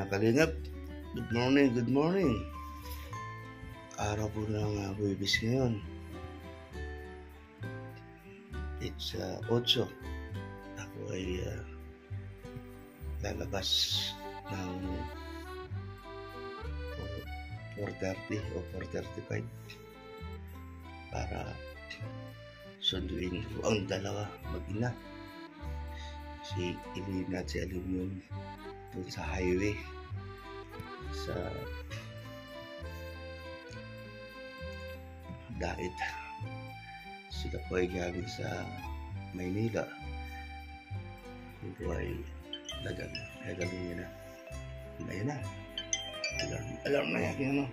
Mga kalingap, good morning, good morning. Araw po ng Huwebes ngayon. It's 8. Ako ay lalabas ng 4:30 o 4:35 para sunduin ko ang dalawa mag-ina. Si Ilina at si Aluminum doon sa highway sa Daet. Sila po ay galing sa Maynila. Yung po ay nagaling na. Ayan na. Alam na yan. Ano?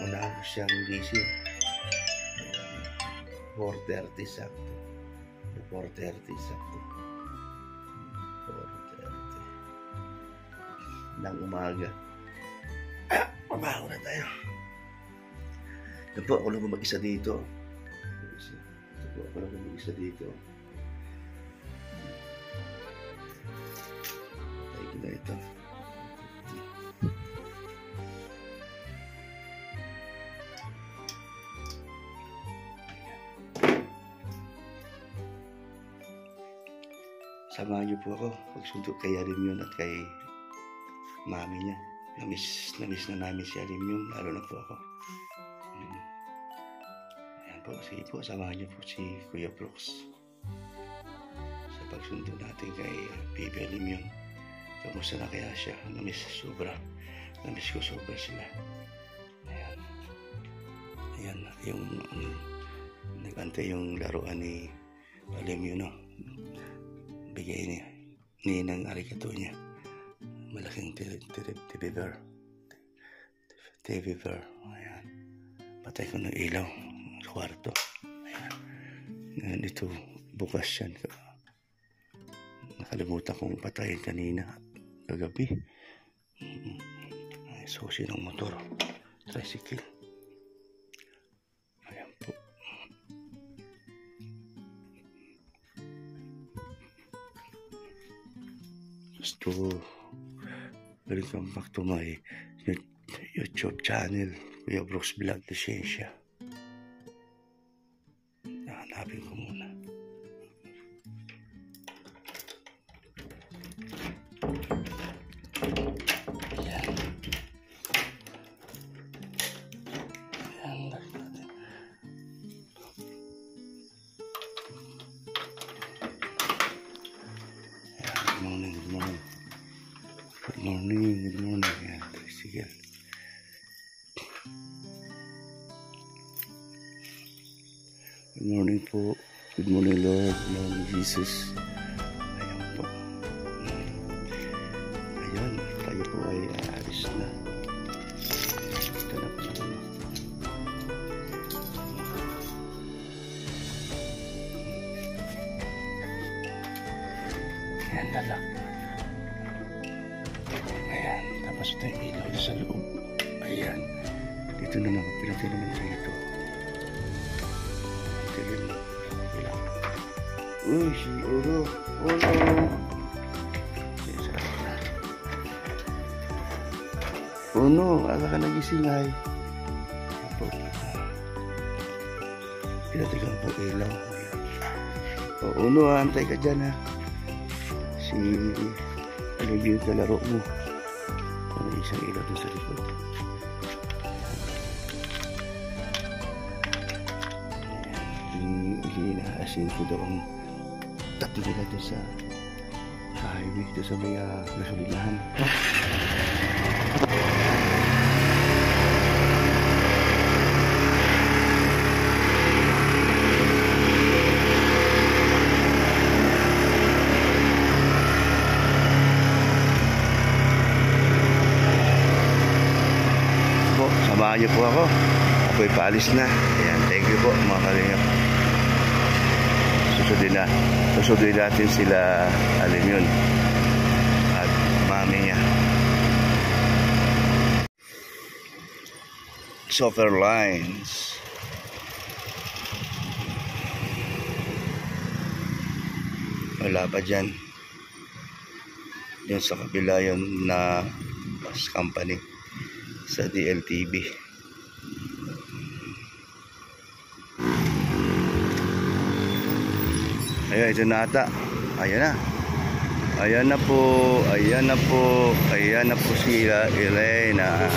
Muna ako siyang gising. 4:30 sakto. 4:30 sakto. 4:30 ng umaga. Mabaho na tayo. Ito po, ako lang mag-isa dito. Patay ko na ito. Samahan niyo po ako pagsuntok kay Alimyon at kay mami niya. Namiss na namin si Alimyon, lalo na po ako. Ayan po, sige po, samahan niyo po si Kuya Brooks sa pagsuntok natin kay Baby Alimyon. Kamusta na kaya siya? Namiss ko sobra sila. Ayan, yung nagantay yung laruan ni Alimyon, no? Bigay niya ninang arigato niya, malaking TV bear. Ayan, patay ko ng ilaw sa kwarto. Ayan, ito bukas yan, nakalimutan kong patayin kanina kagabi. Ay, susi ng motor, tricycle. Ayan po. So, welcome back to my YouTube channel, Kuya Brooks Vlog Lisensya. Hanapin ko muna. Ayan. Good morning. Ayan, tricycle. Good morning po. Good morning, Lord Jesus. Ayan po. Ayan, tayo po ay aalis na. Ito na po na. Ayan, lalak. Ayan, tapos ito yung ilaw sa loob. Ayan, dito na naman, pinatay naman dito. Tigil mo. Ilang. Uy, si Uno. Uno, aga ka nagising ay. Pinatay ka po ilaw. O, Uno, antay ka dyan ha. Si Alimyon ka laro mo. May isang ilaw doon sa likod. Hindi na-asin ko daw ang tatlo nila doon sa highway, doon sa may gasolinahan. Samahan niyo po ako. Ako'y paalis na. Ayan, thank you po mga kalingap. Susundin natin sila Alimyon at mami niya. Software lines. Wala pa dyan. Yun sa kabila yun na bus company sa DLTV. Ayun, ito na ata. Ayan na. Ayan na po. Ayan na po. Ayan na po si Elena.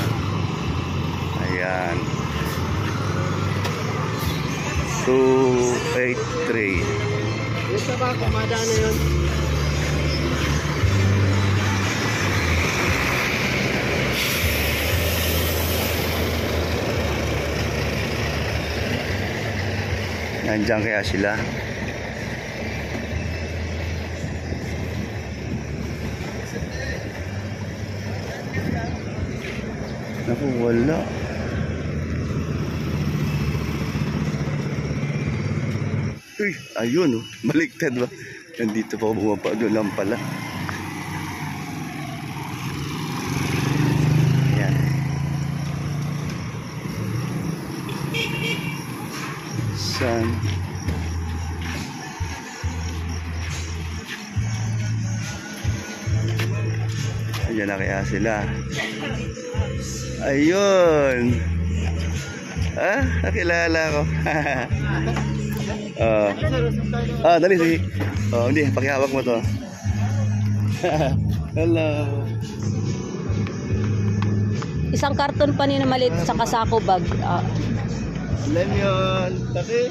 Ayan. 283. Yung sa ba, kumadaan na yun. Nandiyan kaya sila? Naku, wala. Uy, ayun oh. Baliktad ba? Nandito pa bumaba, doon lang pala. Ayan. Saan? Ayan na kaya sila. Ayun. Ah, nakilala ko. Dali sige. Oh, hindi, pakihawak mo to. Hello. Isang karton pa ni na maliit sa kasako bag. Alam yun. Taki.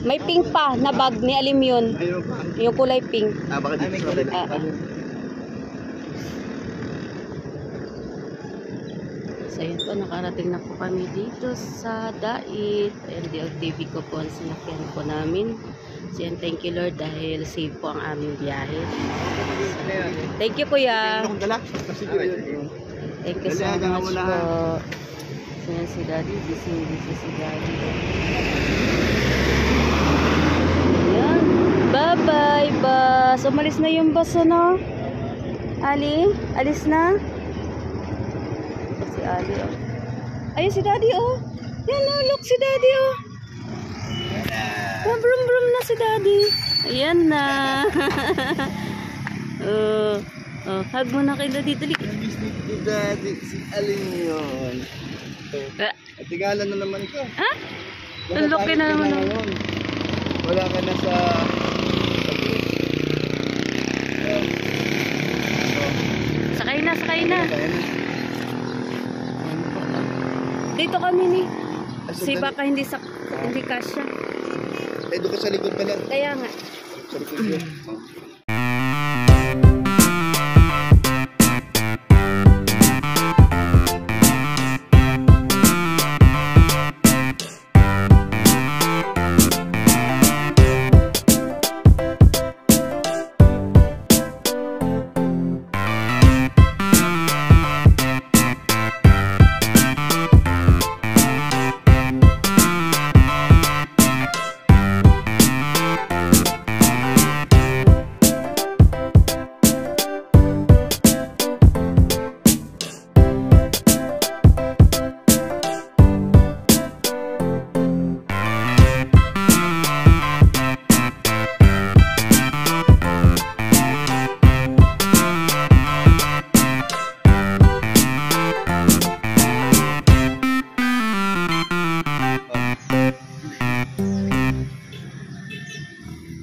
May pink pa na bag ni Alim yun. Ayun pa. Yung kulay pink. Baka dito sa kabila. So yun po, nakarating na po kami dito sa Dait. Ayan, DLTV ko po ang sinakyan po namin. So yan, thank you Lord dahil safe po ang aming biyahe. Thank you kuya. Thank you so much po. So yan si Daddy, busy si Daddy. Ayan, bye bye bus. Umalis na yung bus ano? Ali, alis na? Si Ali oh. Ayun si Daddy oh. Yan oh, look si Daddy oh. Brum brum na si Daddy. Ayan na. Hug mo na kay Daddy. Dali. Si Daddy, si Alim yun. At tigalan na naman ka. Ha? Ang laki na naman. Wala ka na sa... Sakay na, sakay na. Dito kami ni. Si baka hindi kasya. Eh, doon ka sa likod pala. Kaya nga. Sa likod yun.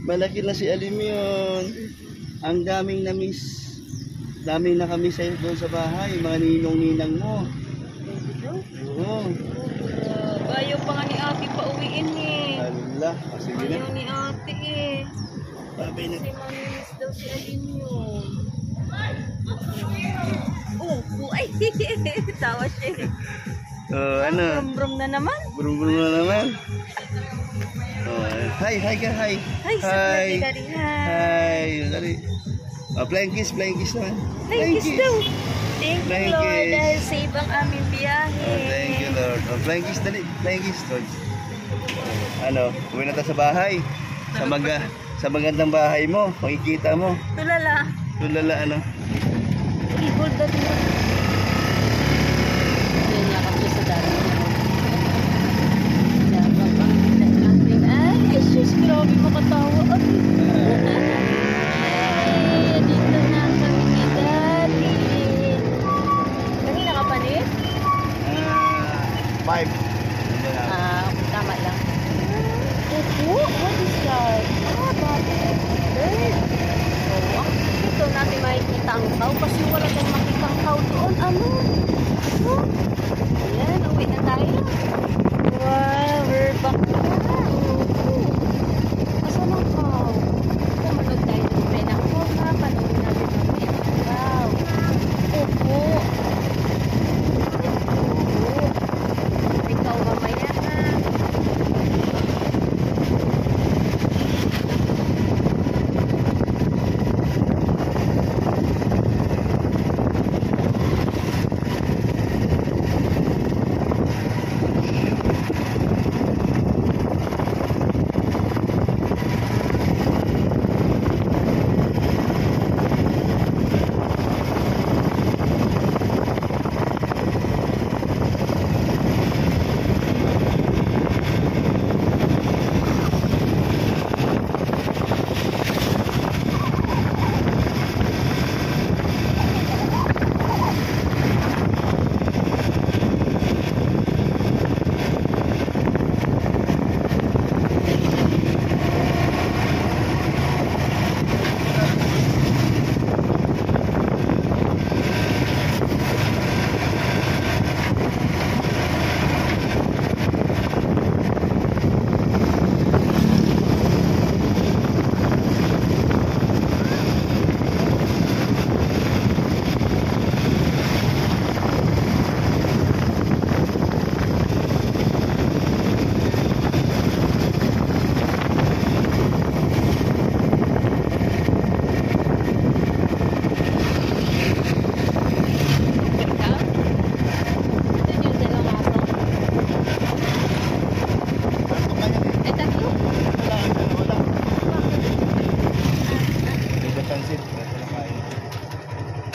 Malaki na si Alim yun. Ang daming na-miss. Daming nakamiss sa'yo doon sa bahay. Mga ninong-ninang mo. Oo. Ayaw pa nga ni ate pa uwiin eh. Allah. Sige na. Ayaw ni ate eh. Sabi na. Kasi mamimiss daw si Alim yun. Ay, tawa siya eh. Ano? Brum-brum na naman. Brum-brum na naman. Hi ka, hi. Hi. Daddy, Hi. Dali. Flying kiss naman. Flying kiss daw. Thank you Flying Lord kiss. dahil save ang aming biyahe. Thank you Lord. Flying kiss, dali. Flying kiss, Lord. Ano, uwi na tayo sa bahay. Sa magandang bahay mo, makikita mo. Tulala. Tulala, ano. Gold Daddy. dito sa dati. Yabang pang natin. Ay, sus, grabe makatawa. Ay, dito na kami ni Daddy. Kanina ka pa ni? 5. Tama lang. Opo, what is that? Bakit? Oh, dito natin makikita ang tao kasi wala tayong makita ang tao doon. Ano? Ayan, uwi na tayo. Wow, we're back na. Asan ang tao? Pumunod tayo ng pena ko na. Panawin natin ang pena. Wow. Opo. Ikaw mamaya na.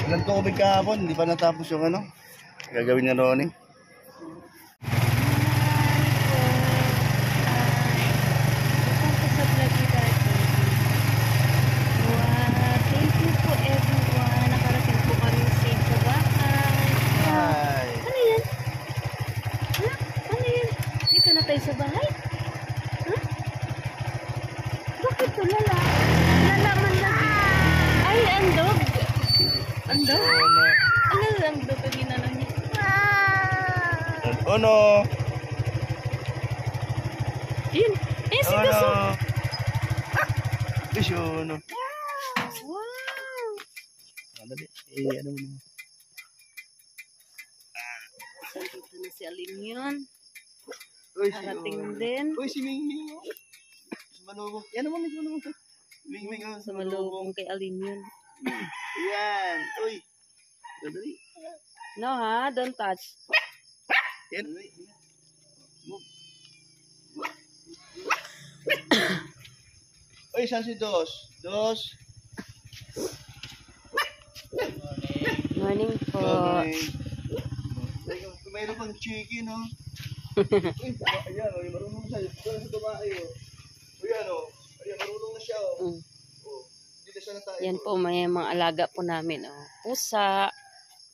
Walang tubig kahapon, hindi pa natapos yung ano. Gagawin niya Ronnie. Thank you po everyone. Nakarating po kami safe sa bahay. Hi! Ano yan? Ha? Ano yan? Dito na tayo sa bahay? Ha? Bakit to lala? Lalaman lagi. Ay, andog. Andog? Ano ang dog ang ginanong niya? Ono! Yun. Eh, si Kaso. Ono! Wow! Dali. Ano mo naman? Dito na si Alimyon. Uy, Parating din. Uy, si Mingming. Sumalubong. Yan naman, sumalubong. Mingming. Sumalubong kay Alimyon. Yan. Uy. Dali. No ha, don't touch. Yan. Uy, saan si Dos? Dos. Morning po. Mayroon pang chicken, no? Uy, ayan, o. Marunong na siya. Ito na sa tumae, o. Uy, ano? Ayan, marunong na siya, o. Hindi na siya na tayo. Yan po, may mga alaga po namin. Oh. Pusa,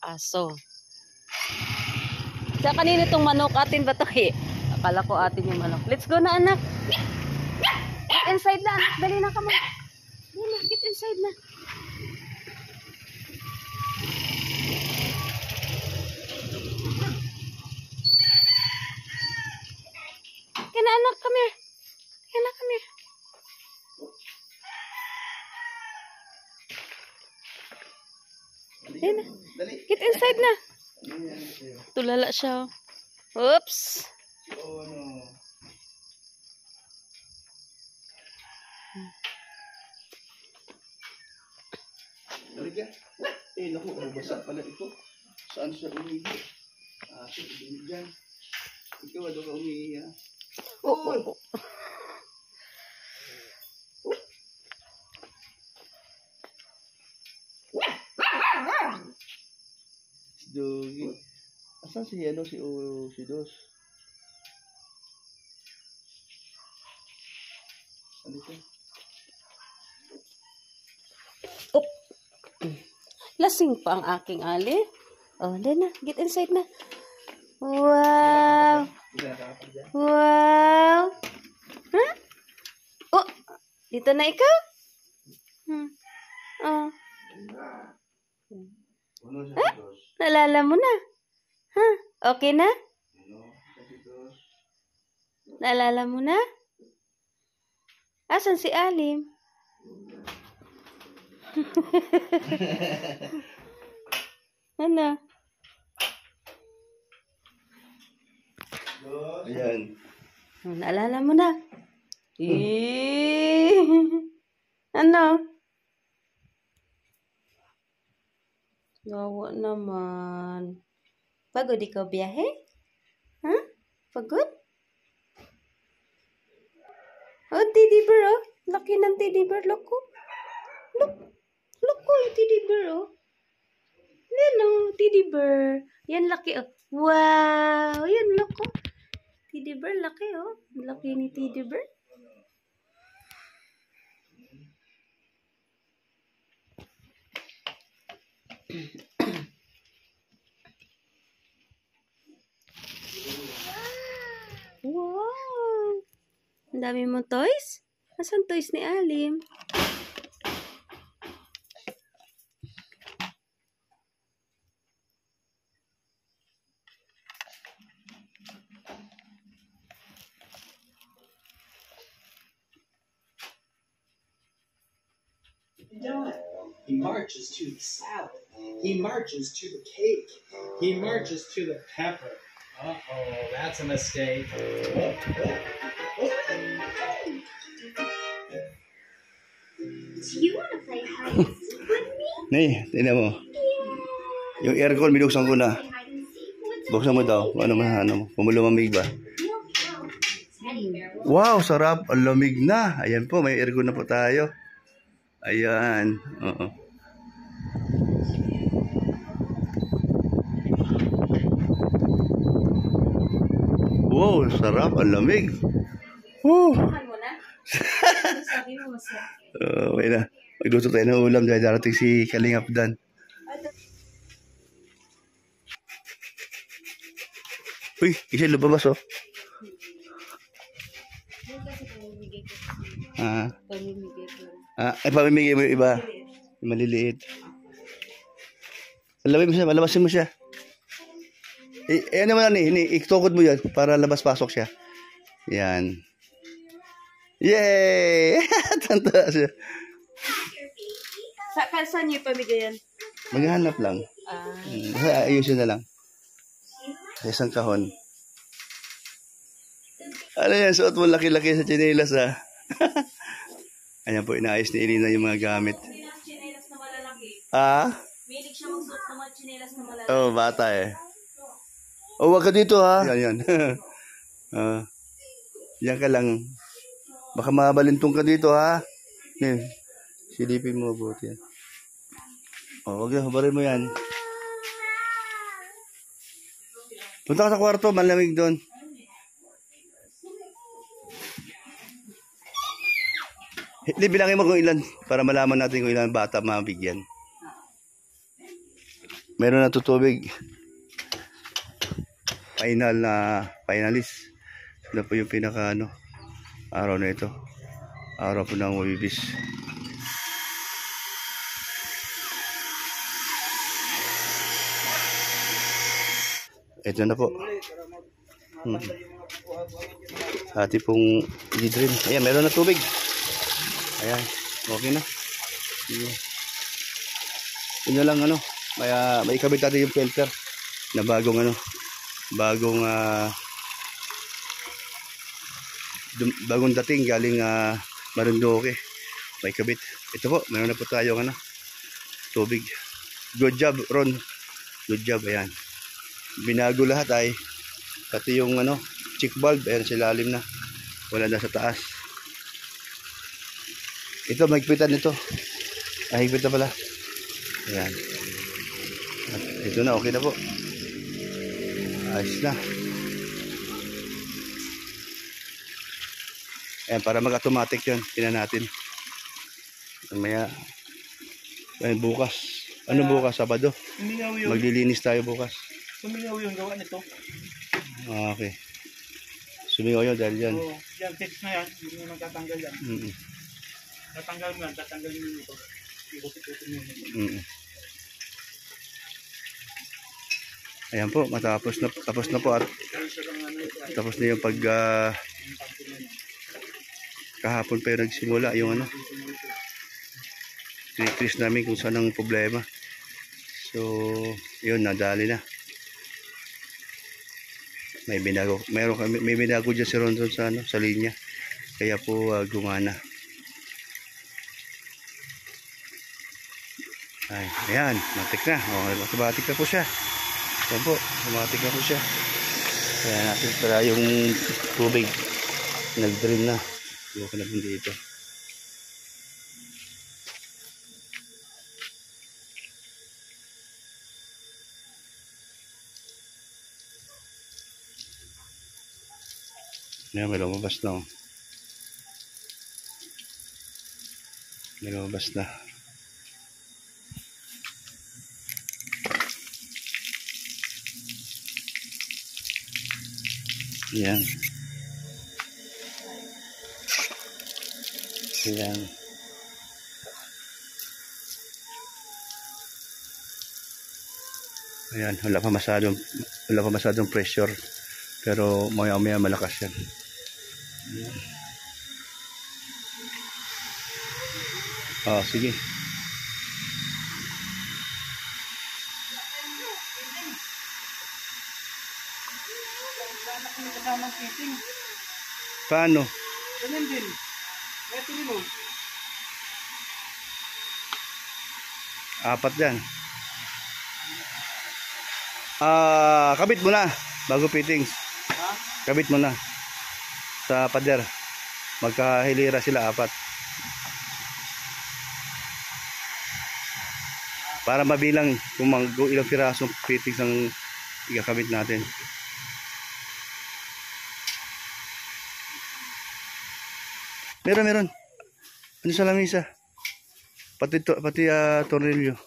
aso. Sa kanina itong manok, atin ba ito? Akala ko atin yung manok. Let's go na, anak. Get inside na, anak. Dali na ka mo. Dali na, get inside na. Kaya anak, come here. Kaya come here. Dali. Dali. Get inside na. Tulala siya. Oops. Oh, ano? Dali ka. Naku, mabasa pala ito. Saan siya umihi? Siya dyan. Ikaw, ano ka umihi, ha? Oh! Si Saan si si Dos? Ano ito? Oh. Lasing pa ang aking Ali. Oh, then na. Get inside na. Wow. Wow. Huh? Oh, dito na ikaw? Oh. Nalala mo na? Huh? Okay na? Nalala mo na? Asan si Alim? Ano? Ayan. Naalala mo na? Eh. Ano? Gawa naman. Pagod ikaw biyahe? Huh? Pagod? Oh, teddy bear, oh. Laki ng teddy bear, loko. Look. Look ko yung teddy bear, oh. Yan, oh, teddy bear. Yan, laki, oh. Wow! Yan, loko. Teddy bear, laki, oh. Laki ni teddy bear. Wow! Ang dami mo toys? Asan toys ni Alim? He marches to the salad. He marches to the cake. He marches to the pepper. Uh-oh, that's a mistake. Do you want to play hide and seek with me? Nay, tingnan mo. Yung aircon, binuksan ko na. Hide and seek? What's Buksan mo daw. Ano mo? Pumulumamig ba? Teddy bear? Wow, sarap. Ang lamig na. Ayan po, may aircon na po tayo. Ayan. Oo. Wow, sarap. Ang lamig. Woo. Sabi mo masarap. Okay na. Magluto tayo ng ulam dahil darating si Kalingap Dan. Uy, isa lumabas oh. Pamimigay mo yung iba. Yung maliliit. Malabasin mo siya. Ano naman itukod mo yan para labas-pasok siya. Yan. Yay! Tanta siya. Saan niyo pamigay yan? Maghanap lang. Ayusin na lang. Sa isang kahon. Ano yan? Suot mo laki-laki sa tsinelas ha. Ayan po, inaayos ni Irina yung mga gamit. Chinelas na malalaki. Ah? Milig siya magsuot ng mga chinelas na malalaki. Oh, bata eh. Oh, wag ka dito ha. Yan. Yan ka lang. Baka mabalintong ka dito ha. Silipin mo buti yan. Oh, wag yan. Habarin mo yan. Punta ka sa kwarto. Malamig doon. Hindi, bilangin mo kung ilan para malaman natin kung ilan bata mabigyan. Meron na tutubig. Finalist. Sila po yung pinaka araw na ito. Araw po ng Wibis. Ito na po. Ati pong i-drain. Ayan, meron na tubig. Ayan, okay na. Yun lang may kabit natin yung filter na bagong bagong dating galing Marinduque. May kabit. Ito po, meron na po tayong tubig. Good job, Ron. Good job, ayan. Binago lahat ay pati yung check valve, ayan sa ilalim na. Wala na sa taas. Ito, mahigpitan nito. Higpit na pala. Ayan. At ito na, okay na po. Ayos na. Ayan, para mag-automatic yun. Tingnan natin. Mamaya. Ayan, bukas. Ano bukas? Sabado? Sumingaw yun. Maglilinis tayo bukas. Sumingaw yung gawa nito. Okay. Sumingaw yun dahil yan. Oo. Yan, text na yan. Hindi mo nagtatanggal yan. Tatanggal mo yan. Tatanggalin mo ito. Ikot-ikotin mo yun. Ayan po, tapos na po at tapos na yung pag kahapon pa yung nagsimula yung ano tinikris namin kung saan ang problema. So yun, nadali na. May binago dyan si Ronson sa ano, sa linya, kaya po gumana. Ay, ayan, matik na. Automatic na po siya. Ayan po, automatic na po siya. Kaya natin para yung tubig nag-drain na. Huwag ka na po dito. Ayan, may lumabas na. May lumabas na. Ayan. Ayan. Ayan, wala pa masyadong pressure. Pero maya-maya malakas yan. Ayan. Sige. Paano? Ganyan din. Ito rin mo. 4 yan. Kabit mo na bago fittings. Ha? Kabit mo na sa pader. Magkahilira sila 4. Para mabilang kung ilang pirasong fittings ang ikakabit natin. Meron. Ano sa lamisa? Pati tornilyo.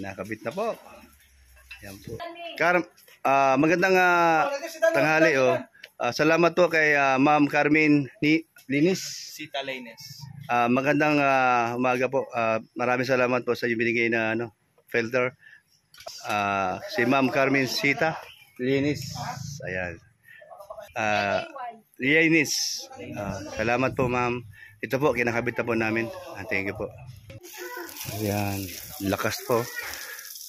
Nakabit na po. Yan po. Magandang tanghali. Salamat po kay Ma'am Carmen Linis. Sita Lines. Magandang umaga po. Maraming salamat po sa yung binigay na filter. Si Ma'am Carmen Sita Linis. Ayan. Linis. Salamat po, ma'am. Ito po, kinakabit na po namin. Thank you po. Ayan. Lakas po.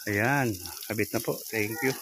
Ayan. Kabit na po. Thank you.